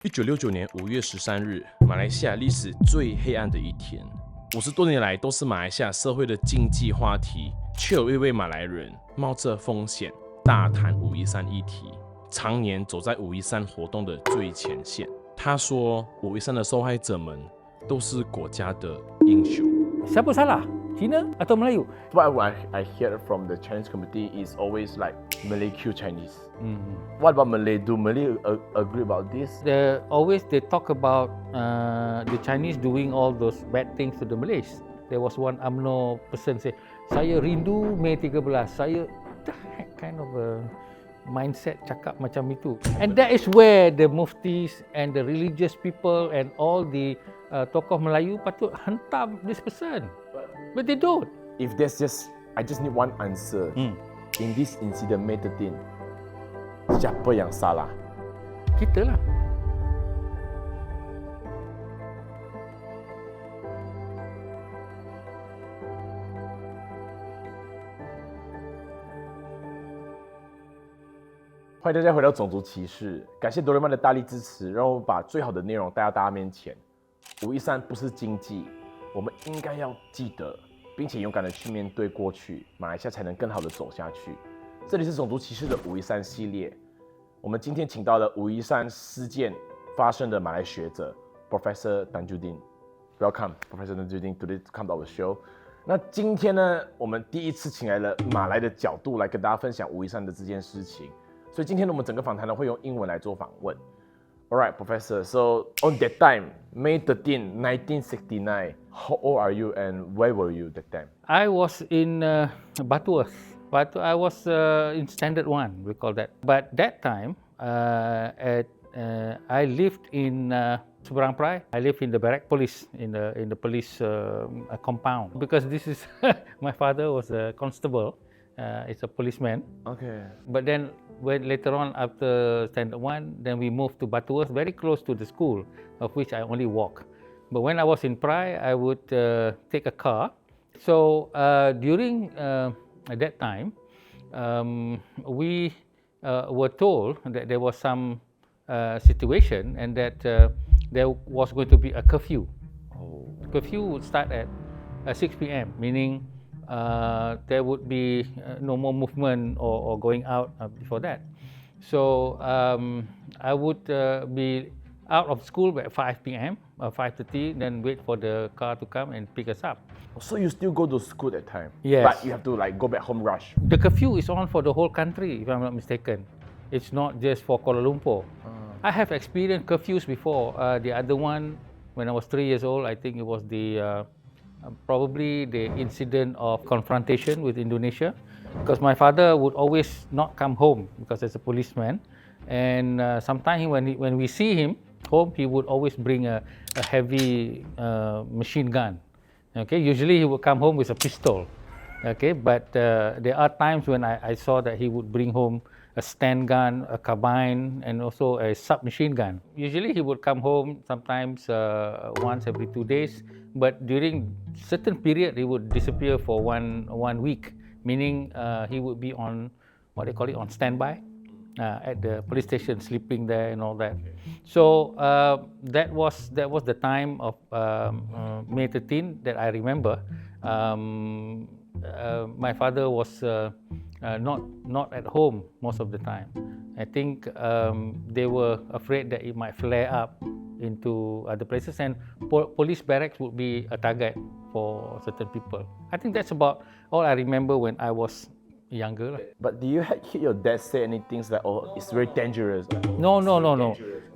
1969年5月13日，马来西亚历史最黑暗的一天。50多年来都是马来西亚社会的禁忌话题，却有一位马来人冒着风险大谈513议题，常年走在513活动的最前线。他说，513的受害者们都是国家的英雄。Siapa salah? Cina atau Melayu? What I hear from the Chinese community is always like Malay kill Chinese. What about Malay? Do Malay agree about this? They talk about the Chinese doing all those bad things to the Malays. There was one UMNO person say, saya rindu Mei 13. Saya, the heck kind of a mindset cakap macam itu. And that is where the muftis and the religious people and all the tokoh Melayu patut hentam this person. But they don't. If there's I just need one answer. In this incident, Mei 13, siapa yang salah? Kita lah.欢迎大家回到种族歧视，感谢 DOREMART 的大力支持，让我们把最好的内容带到大家面前。513不是禁忌，我们应该要记得，并且勇敢的去面对过去，马来西亚才能更好的走下去。这里是种族歧视的513系列，我们今天请到了513事件发生的马来学者 Prof Tajuddin。Welcome, Prof Tajuddin, today to come to our show。那今天呢，我们第一次请来了马来的角度来跟大家分享513的这件事情。所以今天呢，我们整个访谈呢会用英文来做访问。All right, Professor. So on that time, May 13, 1969, how old are you and where were you that time? I was in Batuas. I was in Standard 1, we call that. But that time, I lived in Seberang Perai. I lived in the barrack police, in the police compound. Because this is, my father was a constable. It's a policeman. Okay. But then, when later on after Standard 1, then we moved to Batuas, very close to the school, of which I only walk. But when I was in Perai, I would take a car. So during that time, we were told that there was some situation and that there was going to be a curfew. Curfew would start at 6 p.m., meaning there would be no more movement or going out before that. So I would be out of school by 5 p.m. 5:30, then wait for the car to come and pick us up. So you still go to school that time? Yes. But you have to like go back home rush? The curfew is on for the whole country, if I'm not mistaken. It's not just for Kuala Lumpur. I have experienced curfews before. The other one, when I was 3 years old, I think it was the probably the incident of confrontation with Indonesia, because my father would always not come home because as a policeman, and sometimes when we see him home, he would always bring a heavy machine gun. Okay, usually he would come home with a pistol. Okay, but there are times when I saw that he would bring home a stand gun, a carbine, and also a submachine gun. Usually he would come home sometimes once every 2 days, but during certain period he would disappear for one week, meaning he would be on what they call it, on standby at the police station, sleeping there and all that. So that was the time of May 13 that I remember. My father was not at home most of the time. I think they were afraid that it might flare up into other places, and police barracks would be a target for certain people. I think that's about all I remember when I was younger. But do you hear your dad say anything like, oh, it's very dangerous? No.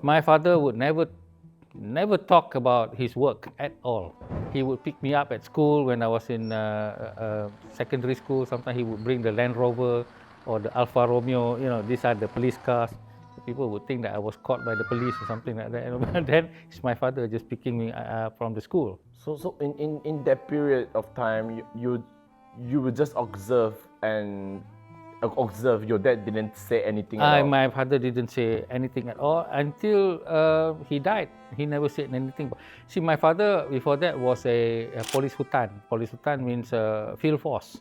My father would never talk about his work at all. He would pick me up at school when I was in secondary school. Sometimes he would bring the Land Rover or the Alfa Romeo. You know, these are the police cars. People would think that I was caught by the police or something like that. But then it's my father just picking me from the school. So in that period of time, you would just observe and observe. Your dad didn't say anything at all? My father didn't say anything at all until he died. He never said anything. See, my father before that was a police hutan. Police hutan means field force.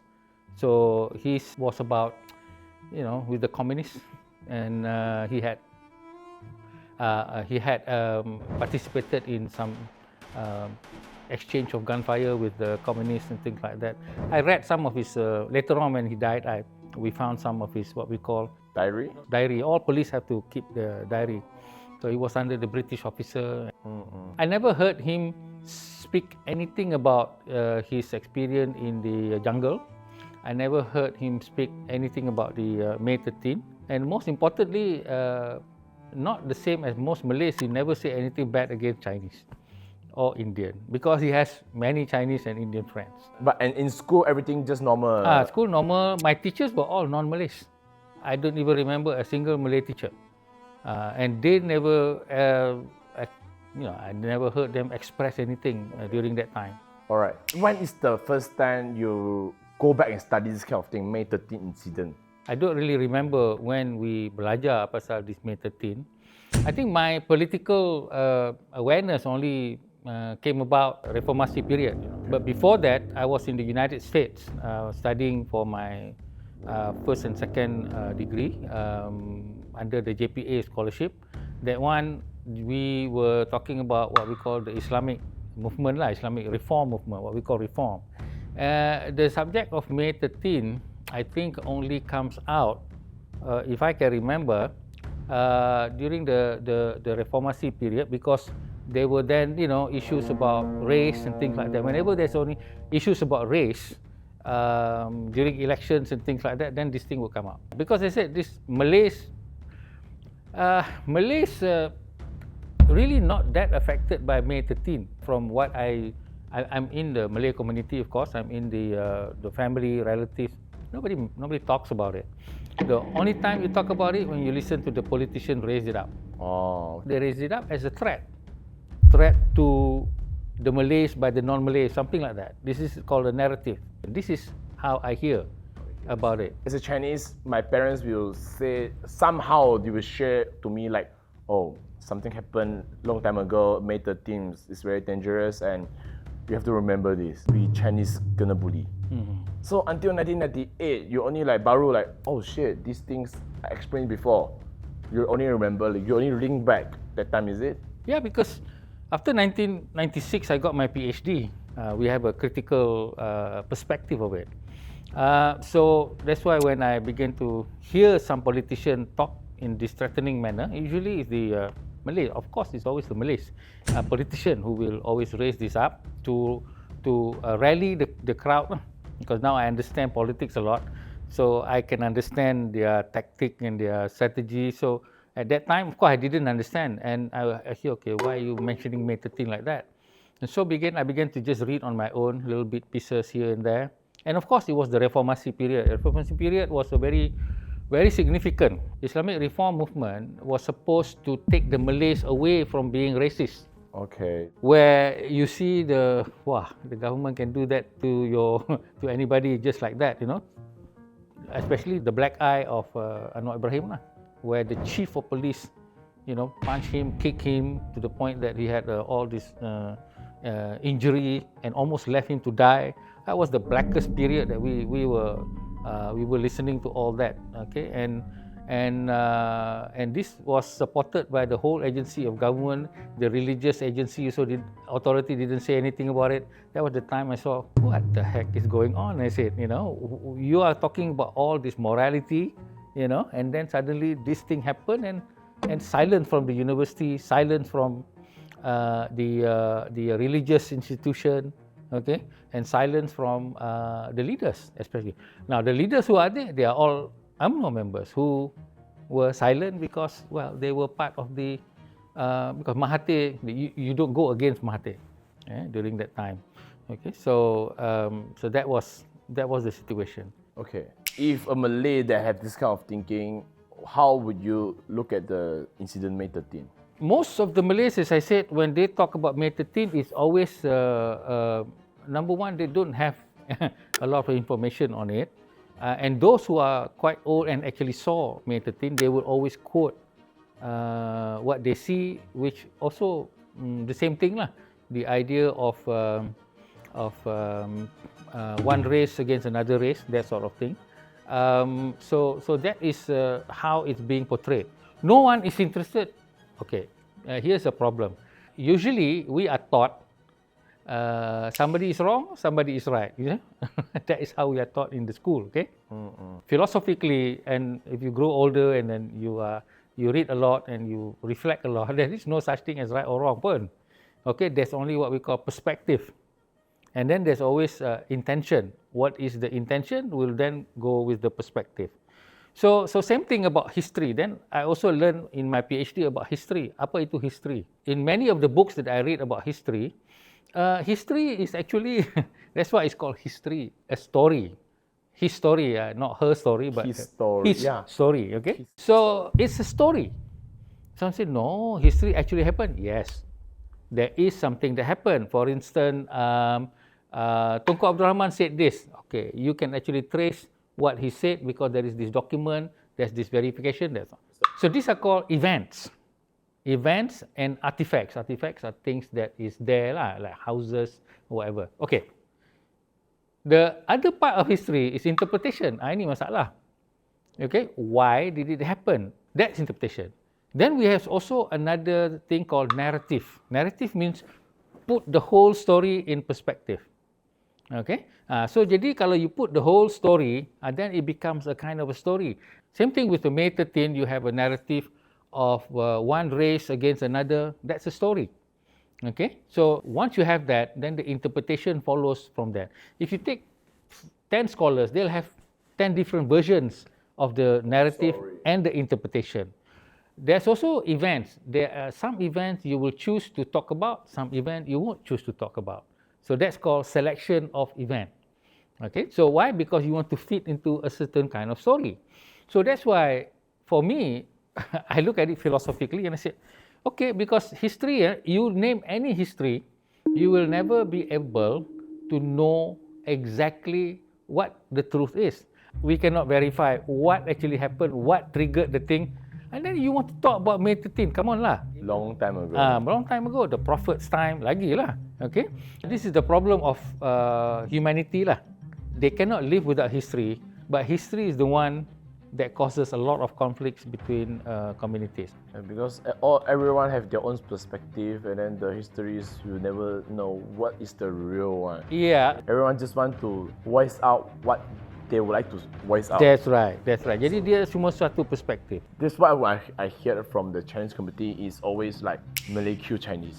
So he was about, with the communists, and he had he had participated in some exchange of gunfire with the communists and things like that. I read some of his, later on when he died, we found some of his what we call Diary? All police have to keep the diary. So he was under the British officer. I never heard him speak anything about his experience in the jungle. I never heard him speak anything about the May 13. And most importantly, not the same as most Malays, he never say anything bad against Chinese or Indian, because he has many Chinese and Indian friends. But and in school, everything just normal? School normal. My teachers were all non-Malays. I don't even remember a single Malay teacher. And they never, I never heard them express anything during that time. All right. When is the first time you go back and study this kind of thing, May 13 incident? I don't really remember when we belajar pasal this May 13. I think my political awareness only came about Reformasi period. But before that, I was in the United States studying for my first and second degree under the JPA scholarship. That one, we were talking about what we call the Islamic movement, Islamic reform movement, what we call reform. The subject of May 13, I think only comes out, if I can remember, during the Reformasi period, because there were then, issues about race and things like that. Whenever there's only issues about race, during elections and things like that, then this thing will come out. Because I said, this Malays really not that affected by May 13. From what I'm in the Malay community, of course. I'm in the family, relatives. Nobody talks about it. The only time you talk about it when you listen to the politician raise it up. Oh. They raise it up as a threat to the Malays by the non-Malays, something like that. This is called a narrative. This is how I hear about it. As a Chinese, my parents will say, somehow they will share to me like, oh, something happened long time ago, May 13th is very dangerous and you have to remember this. We Chinese gonna bully. So until 1998, you only baru oh shit, these things I explained before. You only remember, you only link back that time, is it? Yeah, because after 1996, I got my PhD. We have a critical perspective of it. So that's why when I began to hear some politician talk in this threatening manner, usually it's the Malay. Of course, it's always the Malays, politician who will always raise this up to rally the crowd. Because now I understand politics a lot, so I can understand their tactic and their strategy. So at that time, of course, I didn't understand, and I said, okay, why are you mentioning May 13 like that? And so I began to just read on my own, little bit pieces here and there. And of course, it was the Reformasi period. The Reformasi period was a very, very significant. Islamic reform movement was supposed to take the Malays away from being racist. Okay. Where you see the government can do that to anybody just like that, especially the black eye of Anwar Ibrahim, where the chief of police, punched him, kicked him to the point that he had all this injury and almost left him to die. That was the blackest period that we were listening to all that. Okay, and this was supported by the whole agency of government, the religious agency. So the authority didn't say anything about it. That was the time I saw, what the heck is going on? I said, you are talking about all this morality, and then suddenly this thing happened, and silence from the university, silence from the religious institution, okay, and silence from the leaders especially. Now the leaders who are there, they are all UMNO members who were silent because, they were part of the, because Mahathir, you don't go against Mahathir during that time. Okay, so that was the situation. Okay, if a Malay that have this kind of thinking, how would you look at the incident May 13? Most of the Malays, as I said, when they talk about May 13, it's always, number one, they don't have a lot of information on it. And those who are quite old and actually saw May 13, they will always quote what they see, which also the same thing, the idea of one race against another race, that sort of thing. So that is how it's being portrayed. No one is interested, Okay, here's a problem. Usually, we are taught somebody is wrong, somebody is right. You know, that is how we are taught in the school. Okay, philosophically, and if you grow older and then you read a lot and you reflect a lot, there is no such thing as right or wrong pun. Okay, there's only what we call perspective. And then there's always intention. What is the intention will then go with the perspective. So same thing about history. Then I also learned in my PhD about history. Apa itu history? In many of the books that I read about history, history is actually, that's why it's called history, a story. His story, not her story, but His story, his story, okay? So it's a story. Someone said, no, history actually happened. Yes, there is something that happened. For instance, Tunku Abdul Rahman said this. Okay, you can actually trace what he said because there is this document, there's this verification. So these are called events. Events and artifacts. Artifacts are things that is there, like houses or whatever. Okay. The other part of history is interpretation. Ini masalah. Okay, why did it happen? That's interpretation. Then we have also another thing called narrative. Narrative means put the whole story in perspective. Okay, so jadi kalau you put the whole story, then it becomes a kind of a story. Same thing with the May 13, you have a narrative of one race against another. That's a story. Okay, so once you have that, then the interpretation follows from that. If you take 10 scholars, they'll have 10 different versions of the narrative and the interpretation. There's also events. There are some events you will choose to talk about, some events you won't choose to talk about. So that's called selection of event. Okay, so why? Because you want to fit into a certain kind of story. So that's why, for me, I look at it philosophically and I say, okay, because history, you name any history, you will never be able to know exactly what the truth is. We cannot verify what actually happened, what triggered the thing. And then you want to talk about May 13, come on lah. Long time ago. Long time ago, the Prophet's time, lagi lah. Okay, this is the problem of humanity lah. They cannot live without history, but history is the one that causes a lot of conflicts between communities. Because everyone have their own perspective, and then the histories you never know what is the real one. Yeah. Everyone just want to voice out what they would like to voice out. That's right. That's right. Jadi dia semua suatu perspektif. This is what I hear from the Chinese community is always like Malay kill Chinese.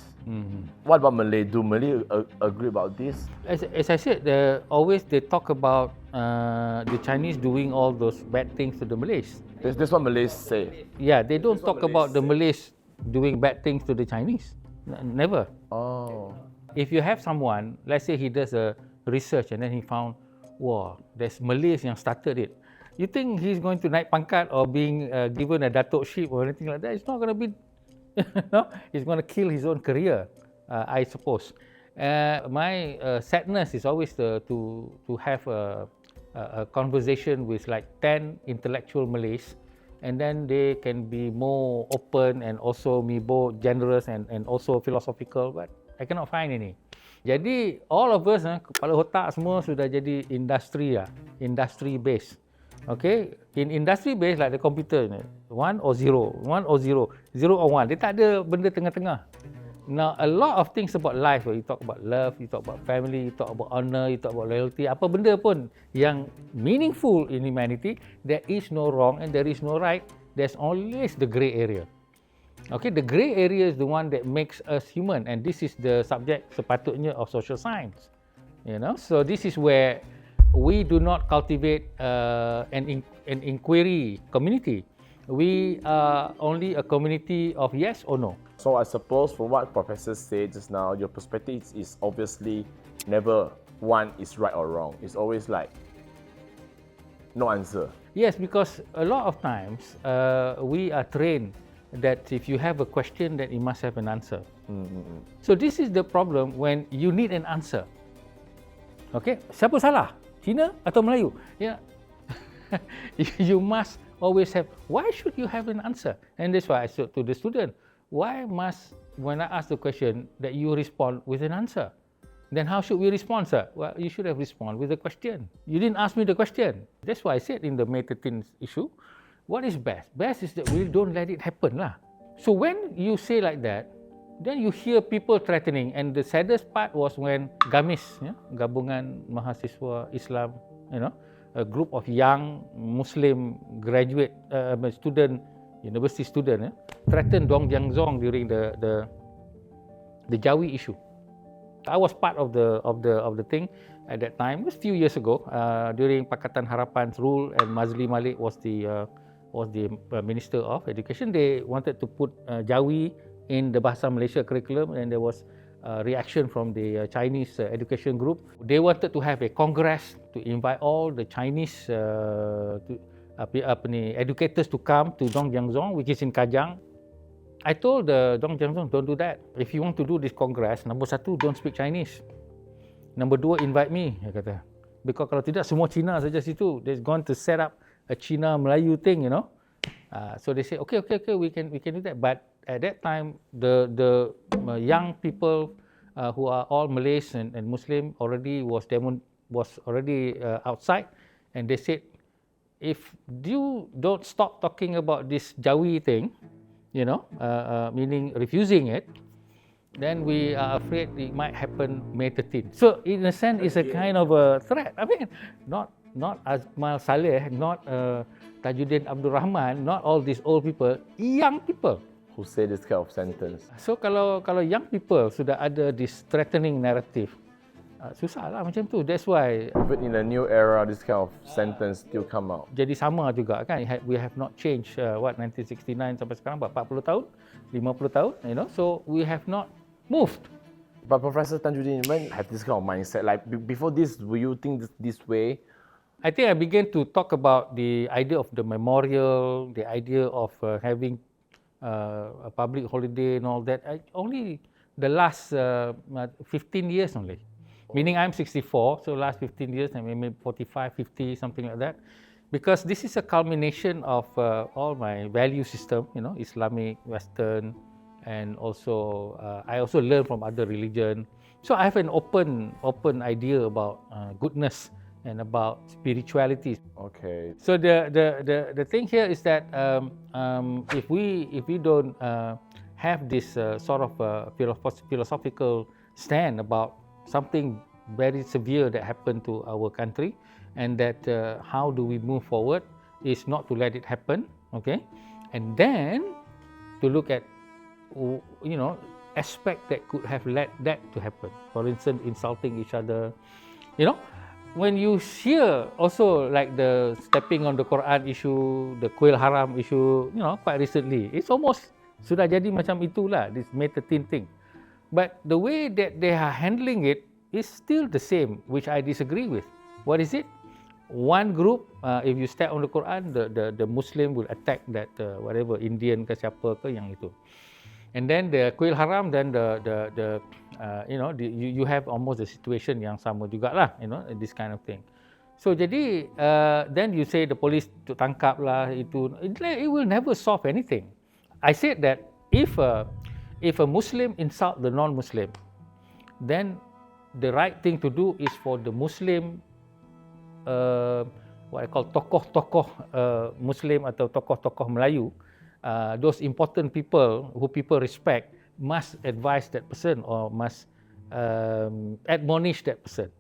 What about Malay? Do Malay agree about this? As I said, always they talk about the Chinese doing all those bad things to the Malays. That's what Malays say. Yeah, they don't talk about the Malays doing bad things to the Chinese. Never. Oh. If you have someone, let's say he does a research and then he found, wow, there's Malays yang started it. You think he's going to naik pangkat or being given a datukship or anything like that? It's not going to be, no, he's going to kill his own career, I suppose. My sadness is always to have a conversation with like 10 intellectual Malays, and then they can be more open and also be more generous and also philosophical, but I cannot find any. Jadi all of us, kepala otak semua sudah jadi industry based. Okay, in industry based like the computer, 1 or 0, 1 or 0, 0 or 1. Dia tak ada benda tengah-tengah. Now a lot of things about life, you talk about love, you talk about family, you talk about honor, you talk about loyalty, apa benda pun yang meaningful in humanity, there is no wrong and there is no right. There's always the grey area. Okay, the grey area is the one that makes us human, and this is the subject sepatutnya of social science. You know, so this is where we do not cultivate an inquiry community. We are only a community of yes or no. So I suppose from what Professor said just now, your perspective is obviously never one is right or wrong. It's always like no answer. Yes, because a lot of times we are trained that if you have a question, then you must have an answer. So this is the problem when you need an answer. Okay, siapa salah? Cina atau Melayu? Yeah. You must always have, why should you have an answer? And that's why I said to the student, why must, when I ask the question, that you respond with an answer? Then how should we respond, sir? Well, you should have responded with a question. You didn't ask me the question. That's why I said in the May 13th issue, what is best? Best is that we don't let it happen lah. So when you say like that, then you hear people threatening, and the saddest part was when GAMIS, Gabungan Mahasiswa Islam, a group of young Muslim graduate university student, threatened Dong Jiang Zong during the Jawi issue. I was part of the thing at that time. It was a few years ago during Pakatan Harapan's rule, and Mazli Malik was the Minister of Education. They wanted to put Jawi in the Bahasa Malaysia curriculum, and there was a reaction from the Chinese education group. They wanted to have a congress to invite all the Chinese educators to come to Dong Jiang Zong, which is in Kajang. I told Dong Jiang Zong, don't do that. If you want to do this congress, number satu, don't speak Chinese. Number dua, invite me, dia kata. Because kalau tidak, semua Cina saja situ. They're going to set up a Cina Melayu thing, So they say, okay, we can do that. But at that time, the young people who are all Malays and Muslim already was already outside, and they said, if you don't stop talking about this Jawi thing, meaning refusing it, then we are afraid it might happen May 13th. So in a sense, it's a kind of a threat. I mean, not Azmal Saleh, not Tajuddin Abdul Rahman, not all these old people, young people who say this kind of sentence. So kalau young people sudah ada this threatening narrative, susah lah macam tu. That's why even in a new era, this kind of sentence still come out. Jadi sama juga kan. We have not changed 1969 sampai sekarang 40 tahun, 50 tahun, So we have not moved. But Professor Tajuddin, when have this kind of mindset? Like before this, will you think this way? I think I began to talk about the idea of the memorial, the idea of having a public holiday and all that. Only the last 15 years only. Meaning I'm 64, so last 15 years, maybe 45, 50, something like that. Because this is a culmination of all my value system, Islamic, Western, and also I also learn from other religion. So I have an open idea about goodness and about spirituality. Okay. So the thing here is that if we don't have this sort of philosophical stand about something very severe that happened to our country, and that how do we move forward is not to let it happen, okay, and then to look at aspect that could have led that to happen. For instance, insulting each other, When you hear also like the stepping on the Quran issue, the kuil haram issue, quite recently, it's almost sudah jadi macam itulah, this May 13 thing. But the way that they are handling it is still the same, which I disagree with. What is it? One group, if you step on the Quran, the Muslim will attack that whatever Indian ke siapa ke yang itu. And then the kuil haram, then you have almost the situation yang sama jugalah, this kind of thing. So jadi then you say the police to tangkap lah itu, it will never solve anything. I said that if a Muslim insult the non-Muslim, then the right thing to do is for the Muslim, what I call tokoh-tokoh Muslim atau tokoh-tokoh Melayu, those important people who people respect must advise that person or must admonish that person,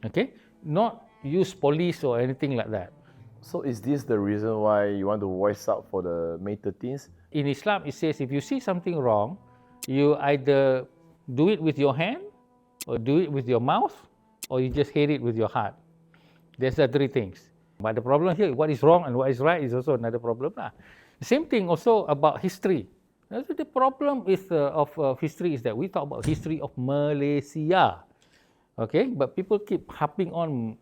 okay? Not use police or anything like that. So is this the reason why you want to voice out for the May 13th? In Islam, it says if you see something wrong, you either do it with your hand, or do it with your mouth, or you just hate it with your heart. There's the three things. But the problem here, what is wrong and what is right is also another problem. The same thing also about history. The problem of history is that we talk about history of Malaysia, okay? But people keep harping on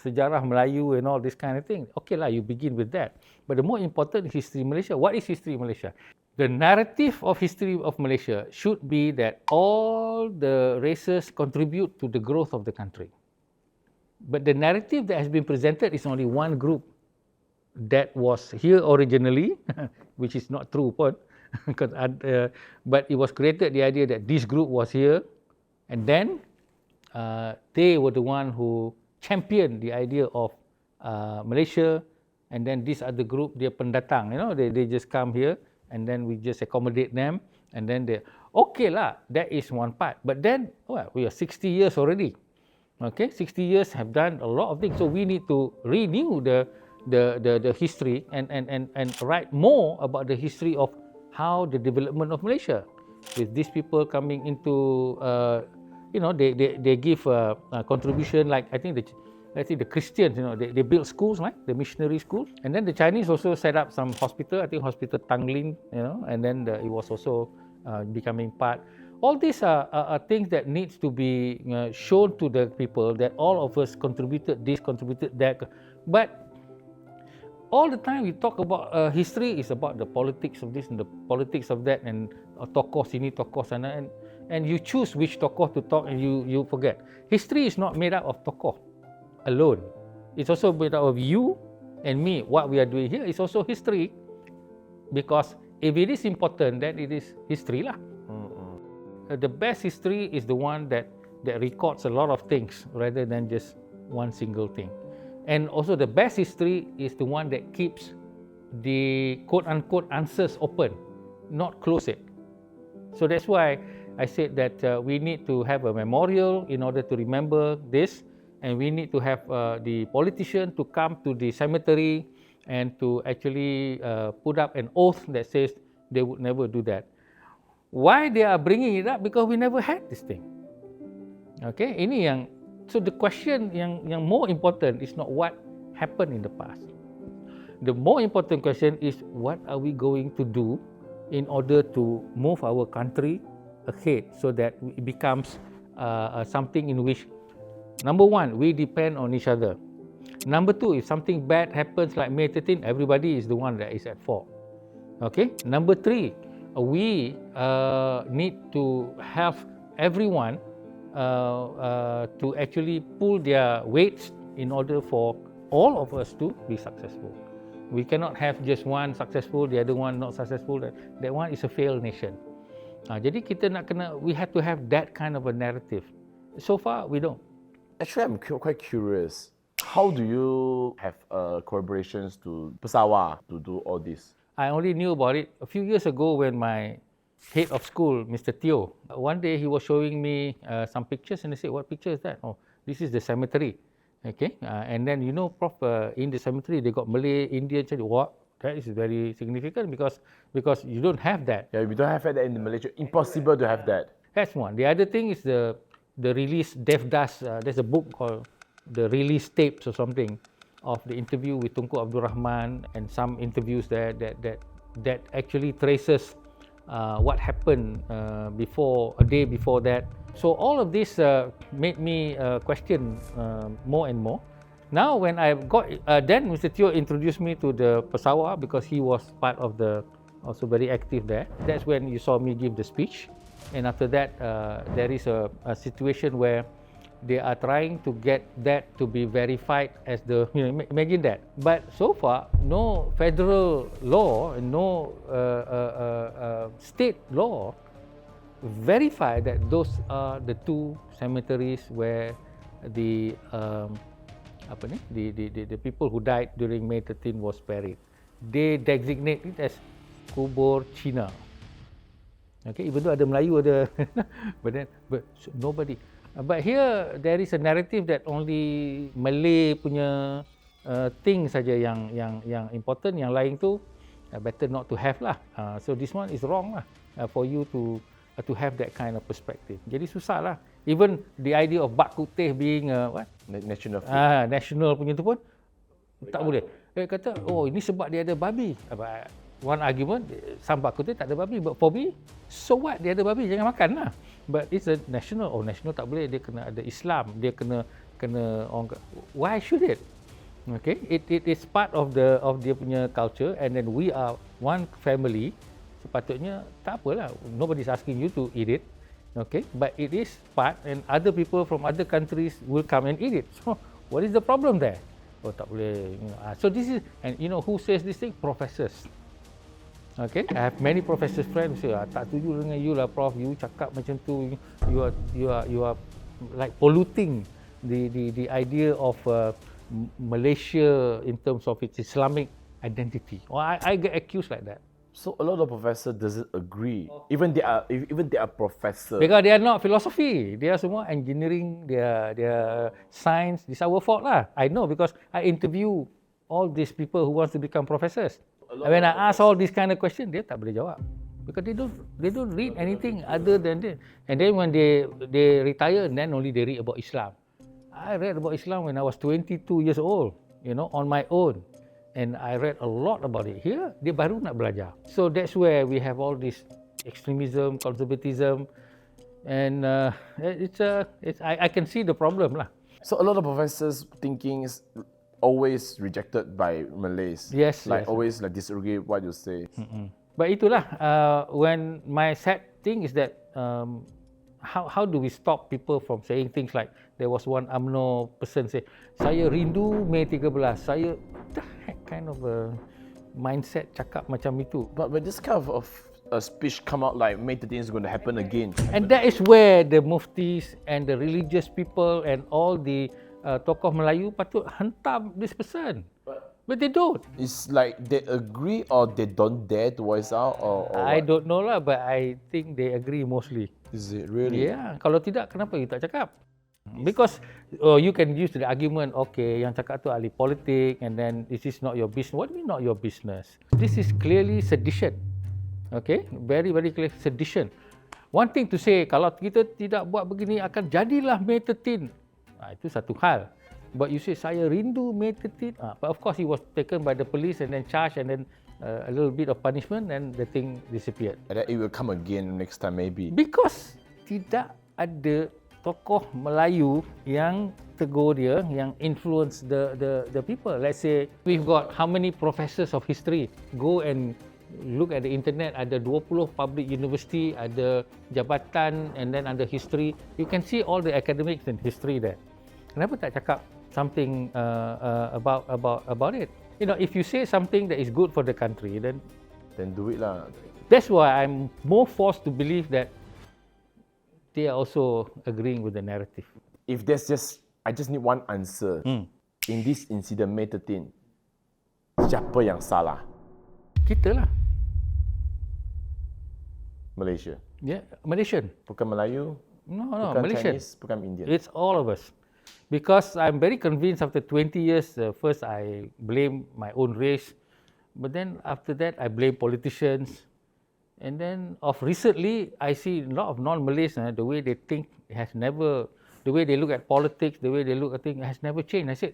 sejarah Melayu and all this kind of thing. Okay lah, you begin with that. But the more important is history Malaysia. What is history Malaysia? The narrative of history of Malaysia should be that all the races contribute to the growth of the country. But the narrative that has been presented is only one group that was here originally, which is not true, but it was created the idea that this group was here, and then they were the one who championed the idea of Malaysia, and then this other group, dia pendatang, they just come here and then we just accommodate them, and then they, okay lah, that is one part. But then, well, we are 60 years already. Okay, 60 years have done a lot of things, so we need to renew the history and write more about the history of how the development of Malaysia, with these people coming into, they give a contribution, like I think the Christians, they built schools, right? The missionary schools, and then the Chinese also set up some hospital. I think Hospital Tanglin, and then it was also becoming part. All these are things that needs to be shown to the people that all of us contributed this, contributed that. But all the time we talk about history is about the politics of this and the politics of that, and tokoh sini, tokoh sana, and you choose which tokoh to talk, and you forget. History is not made up of tokoh alone. It's also made up of you and me. What we are doing here is also history, because if it is important, then it is history lah. The best history is the one that records a lot of things rather than just one single thing. And also the best history is the one that keeps the quote-unquote answers open, not close it. So that's why I said that we need to have a memorial in order to remember this, and we need to have the politician to come to the cemetery and to actually put up an oath that says they would never do that. Why they are bringing it up? Because we never had this thing. Okay, ini yang, so the question yang more important is not what happened in the past. The more important question is what are we going to do in order to move our country ahead so that it becomes something in which, number one, we depend on each other. Number two, if something bad happens like May 13, everybody is the one that is at fault. Okay. Number three, we need to have everyone to actually pull their weights in order for all of us to be successful. We cannot have just one successful, the other one not successful. That one is a failed nation. Jadi kita nak kena, we have to have that kind of a narrative. So far, we don't. Actually, I'm quite curious. How do you have collaborations to Pesawat to do all this? I only knew about it a few years ago when my head of school, Mr. Teo, one day he was showing me some pictures, and I said, what picture is that? Oh, this is the cemetery. Okay, and then Prof, in the cemetery they got Malay, Indian. What? That is very significant because you don't have that. Yeah, we don't have that in Malaysia. Impossible to have that. That's one. The other thing is the release Devdas. There's a book called The Release Tapes or something of the interview with Tunku Abdul Rahman, and some interviews there that actually traces what happened before, a day before that. So all of this made me question more and more. Now when I got, then Mr. Teo introduced me to the Pesawat because he was part of the, also very active there. That's when you saw me give the speech. And after that, there is a situation where they are trying to get that to be verified as the, imagine that. But so far, no federal law, no state law verify that those are the two cemeteries where the people who died during May 13 was buried. They designate it as kubur Cina. Okay, even though ada Melayu ada, but nobody. But here there is a narrative that only Malay punya thing saja yang important, yang lain tu better not to have lah. So this one is wrong lah for you to have that kind of perspective. Jadi susah lah. Even the idea of bak kutih being what? National food. National punya tu pun tak boleh. Dia kata, oh ini sebab dia ada babi. One argument, some bak kutih tak ada babi. But for me, so what? Dia ada babi, jangan makan lah. But it's a national. Oh, national tak boleh. Dia kena ada Islam. Dia kena orang. Why should it? Okay, it is part of dia punya culture, and then we are one family. Sepatutnya tak apalah. Nobody's asking you to eat it. Okay, but it is part, and other people from other countries will come and eat it. So what is the problem there? Oh, tak boleh. So this is, and who says this thing? Professors. Okay, I have many professors friends who say, tak setuju dengan you lah, Prof. You cakap macam tu, you are like polluting the idea of Malaysia in terms of its Islamic identity. Or I get accused like that. So a lot of professors doesn't agree. Even they are professors. Because they are not philosophy. They are semua engineering, their science. This is our fault lah. I know because I interview all these people who wants to become professors. And when I ask all these kind of questions, dia tak boleh jawab. Because they don't read anything other than that. And then when they retire, then only they read about Islam. I read about Islam when I was 22 years old, on my own. And I read a lot about it. Here, dia baru nak belajar. So that's where we have all this extremism, conservatism, and I can see the problem lah. So a lot of professors thinking is always rejected by Malays. Yes, like yes. always like disagree what you say. But itulah when my sad thing is that how do we stop people from saying things like there was one UMNO person say saya rindu Mei 13, saya the heck kind of a mindset cakap macam itu. But when this kind of a speech come out like Mei 13 is going to happen again. And that is where the muftis and the religious people and all the tokoh Melayu patut hentam this person. But they don't. It's like they agree or they don't dare to voice out or I what? don't know lah, but I think they agree mostly. Is it really? Yeah, kalau tidak kenapa you tak cakap? Because you can use the argument, okay, yang cakap tu ahli politik and then this is not your business. What do you mean not your business? This is clearly sedition. Okay, very very clear sedition. One thing to say, kalau kita tidak buat begini akan jadilah Mei 13. Itu satu hal. But you say saya rindu Mei 13. But of course he was taken by the police and then charged and then a little bit of punishment and the thing disappeared. And then it will come again next time maybe. Because tidak ada tokoh Melayu yang tegur dia, yang influence the people. Let's say we've got how many professors of history. Go and look at the internet, ada 20 public university, ada jabatan and then ada history. You can see all the academics and history there. Kenapa tak cakap something about it? If you say something that is good for the country, then do it lah. That's why I'm more forced to believe that they are also agreeing with the narrative. If I just need one answer. In this incident Mei 13, siapa yang salah? Kita lah. Malaysia. Yeah, Malaysian. Bukan Melayu? No, bukan Malaysian. Chinese, bukan Indian. It's all of us. Because I'm very convinced after 20 years, first I blame my own race, but then after that I blame politicians. And then of recently, I see a lot of non-Malays, the way they think the way they look at politics, the way they look at things has never changed. I said,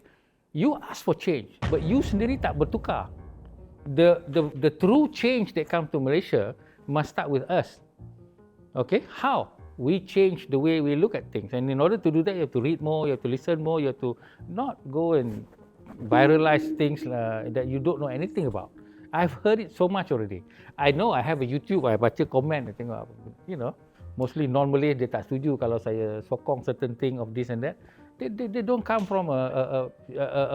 you ask for change, but you sendiri tak bertukar. The true change that comes to Malaysia must start with us. Okay, how? We change the way we look at things, and in order to do that, you have to read more, you have to listen more, you have to not go and viralize things that you don't know anything about. I've heard it so much already. I know I have a YouTube, I baca komen, I tengok, mostly non-Malay, dia tak setuju kalau saya sokong certain thing of this and that. They don't come from a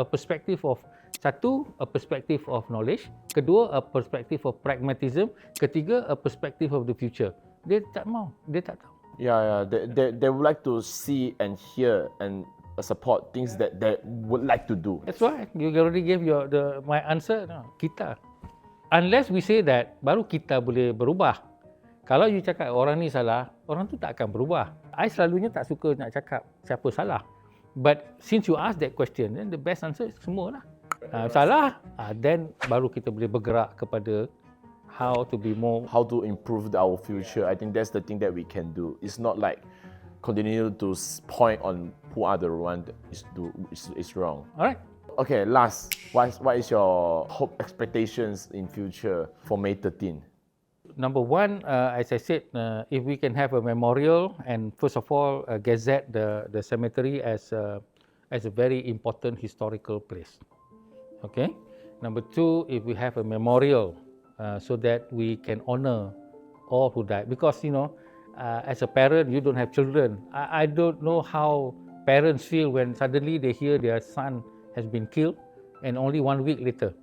perspective of satu, a perspective of knowledge, kedua, a perspective of pragmatism, ketiga, a perspective of the future. Dia tak mau, dia tak tahu. Yeah. They would like to see and hear and support things that they would like to do. That's why you already gave my answer. No, kita. Unless we say that, baru kita boleh berubah. Kalau you cakap orang ni salah, orang tu tak akan berubah. I selalunya tak suka nak cakap siapa salah. But since you ask that question, then the best answer is semua lah. Salah, then baru kita boleh bergerak kepada how to improve our future. I think that's the thing that we can do. It's not like continue to point on who are the one that is wrong. Alright. Okay, last, what is your hope, expectations in future for Mei 13? Number one, as I said, if we can have a memorial and first of all gazette the cemetery as a very important historical place. Okay. Number two, if we have a memorial so that we can honor all who died. Because as a parent, you don't have children. I don't know how parents feel when suddenly they hear their son has been killed and only 1 week later.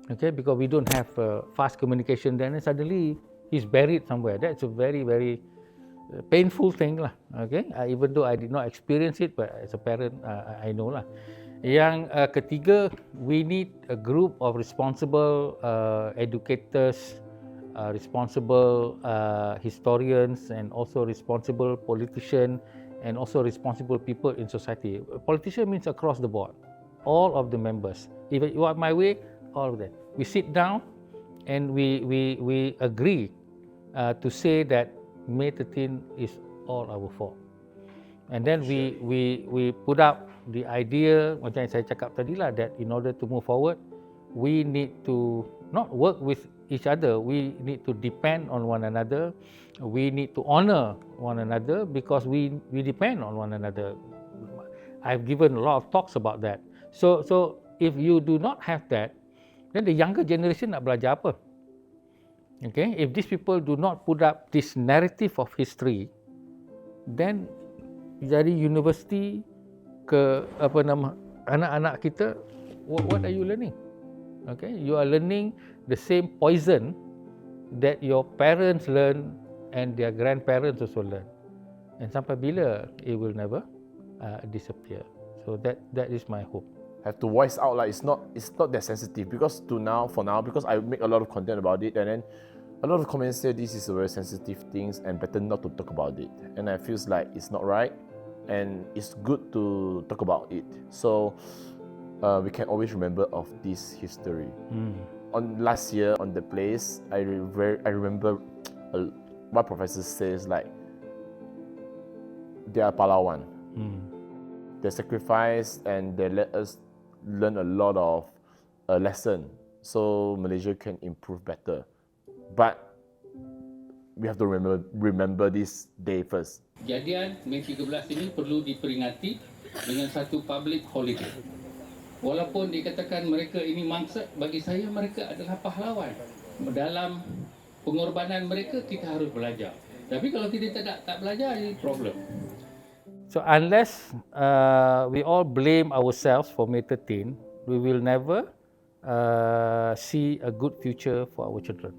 Okay, because we don't have fast communication then, and suddenly he's buried somewhere. That's a very, very painful thing lah. Okay, even though I did not experience it, but as a parent, I know lah. Yang ketiga, we need a group of responsible educators, responsible historians, and also responsible politicians, and also responsible people in society. Politician means across the board, all of the members. If you are my way, all of them. We sit down and we agree to say that May 13 is all our fault. And then we put up the idea, macam yang saya cakap tadi lah, that in order to move forward, we need to not work with each other, we need to depend on one another, we need to honor one another because we depend on one another. I've given a lot of talks about that. So if you do not have that, then the younger generation nak belajar apa? Okay, if these people do not put up this narrative of history, then dari universiti ke apa nama anak-anak kita, what are you learning? Okay, you are learning the same poison that your parents learn and their grandparents also learn. And sampai bila it will never disappear. So that is my hope. Have to voice out, like it's not that sensitive because for now because I make a lot of content about it, and then a lot of comments say this is a very sensitive thing and better not to talk about it, and I feels like it's not right, and it's good to talk about it so we can always remember of this history. On last year on the place, I remember what professor says, like they are pahlawan. They sacrifice and they let us learn a lot of lesson so Malaysia can improve better. But we have to remember this day first. Kejadian Mei 13 ini perlu diperingati dengan satu public holiday. Walaupun dikatakan mereka ini mangsa, bagi saya mereka adalah pahlawan. Dalam pengorbanan mereka kita harus belajar. Tapi kalau kita tak belajar, ini problem. So unless we all blame ourselves for May 13, we will never see a good future for our children.